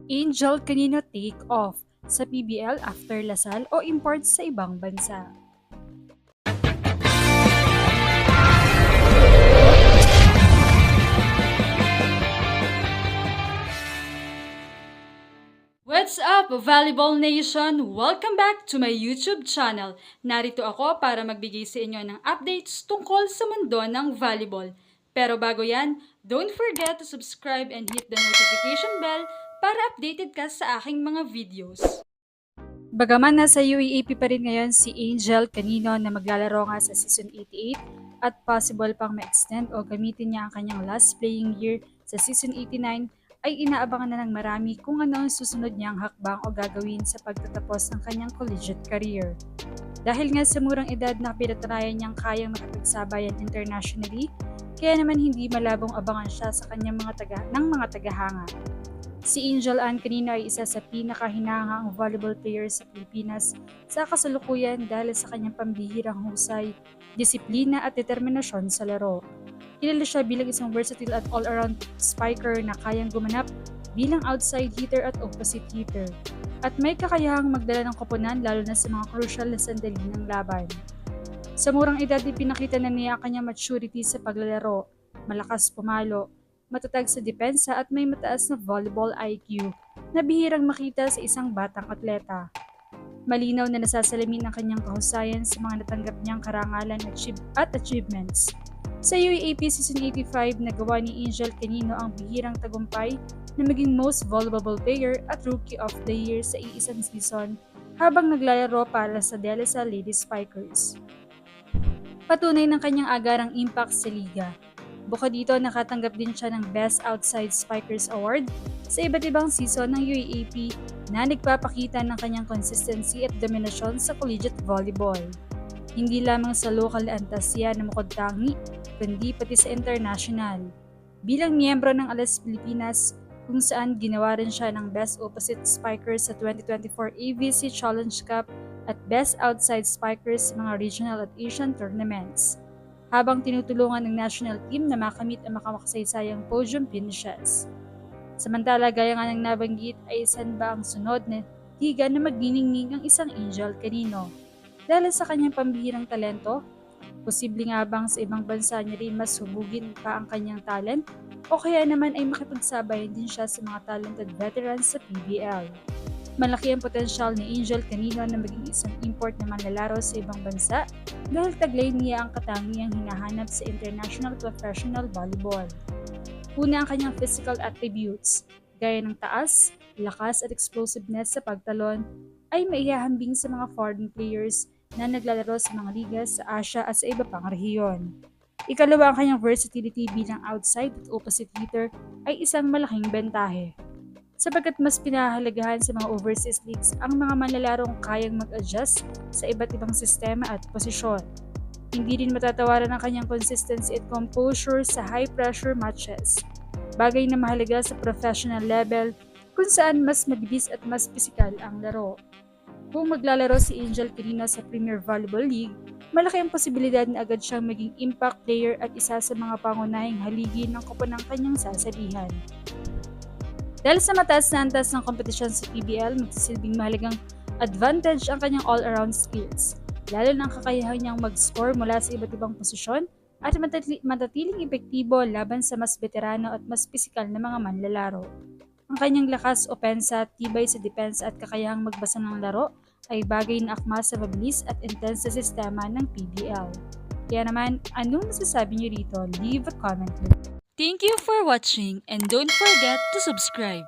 Angel kanino take off sa PBL after Lasal o import sa ibang bansa? What's up, Volleyball Nation? Welcome back to my YouTube channel. Narito ako para magbigay sa inyo ng updates tungkol sa mundo ng volleyball. Pero bago yan, don't forget to subscribe and hit the notification bell para updated ka sa aking mga videos. Bagaman nasa UAAP pa rin ngayon si Angel Canino na maglalaro nga sa Season 88 at possible pang ma-extend o gamitin niya ang kanyang last playing year sa Season 89, ay inaabangan na ng marami kung ano ang susunod niyang hakbang o gagawin sa pagtatapos ng kanyang collegiate career. Dahil nga sa murang edad na pinatunayan niyang kayang makipagsabayan internationally, kaya naman hindi malabong abangan siya sa kanyang mga tagahanga. Si Angel Ann Canino ay isa sa pinakahinahang volleyball player sa Pilipinas sa kasalukuyan dahil sa kanyang pambihirang husay, disiplina at determinasyon sa laro. Kilala siya bilang isang versatile at all-around spiker na kayang gumanap bilang outside hitter at opposite hitter. At may kakayahang magdala ng koponan lalo na sa mga crucial na sandali ng laban. Sa murang edad, ipinakita na niya ang kanyang maturity sa paglalaro, malakas pumalo, matatag sa depensa at may mataas na volleyball IQ na bihirang makita sa isang batang atleta. Malinaw na nasasalamin ang kanyang kahusayan sa mga natanggap niyang karangalan at achievements. Sa UAAP Season 85, nagawa ni Angel Canino ang bihirang tagumpay na maging most valuable player at Rookie of the Year sa iisang season habang naglalaro para sa De La Salle Lady Spikers. Patunay ng kanyang agarang impact sa liga. Bukod dito, nakatanggap din siya ng Best Outside Spikers Award sa iba't ibang season ng UAAP na nagpapakita ng kanyang consistency at dominasyon sa collegiate volleyball. Hindi lamang sa local na antasya na mukod-tangi, kundi pati sa international. Bilang miyembro ng ALAS Pilipinas, kung saan ginawa rin siya ng Best Opposite Spikers sa 2024 AVC Challenge Cup at Best Outside Spikers sa mga regional at Asian tournaments, habang tinutulungan ng national team na makamit ang makakasaysayang podium finishes. Samantala, gaya nga ng nabanggit, ay saan ba ang sunod na liga na magniningning ang isang Angel Canino? Dahil sa kanyang pambihirang talento, posible nga bang sa ibang bansa niya rin mas hubugin pa ang kanyang talent o kaya naman ay makipagsabayan din siya sa mga talented veterans sa PBL. Malaki ang potensyal ni Angel Canino na maging isang import na manlalaro sa ibang bansa dahil taglay niya ang katangiang hinahanap sa international professional volleyball. Una ang kanyang physical attributes, gaya ng taas, lakas at explosiveness sa pagtalon, ay maihahambing sa mga foreign players na naglalaro sa mga liga sa Asia at sa iba pang rehiyon. Ikalawa, ang kanyang versatility bilang outside at opposite hitter ay isang malaking bentahe, sapagkat mas pinahahalagahan sa mga overseas leagues ang mga manlalarong kayang mag-adjust sa iba't ibang sistema at posisyon. Hindi din matatawaran ang kanyang consistency at composure sa high-pressure matches, bagay na mahalaga sa professional level kung saan mas mabilis at mas pisikal ang laro. Kung maglalaro si Angel Canino sa Premier Volleyball League, malaki ang posibilidad na agad siyang maging impact player at isa sa mga pangunahing haligi ng koponang kanyang sasalihan. Dahil sa mataas na antas ng kompetisyon sa PBL, magsisilbing mahalagang advantage ang kanyang all-around skills, lalo na ang kakayahan niyang mag-score mula sa iba't ibang posisyon at manatiling epektibo laban sa mas veterano at mas pisikal na mga manlalaro. Ang kanyang lakas, opensa, tibay sa depensa at kakayahang magbasa ng laro ay bagay na akma sa mabilis at intense na sistema ng PBL. Kaya naman, anong masasabi niyo rito? Leave a comment below. Thank you for watching and don't forget to subscribe.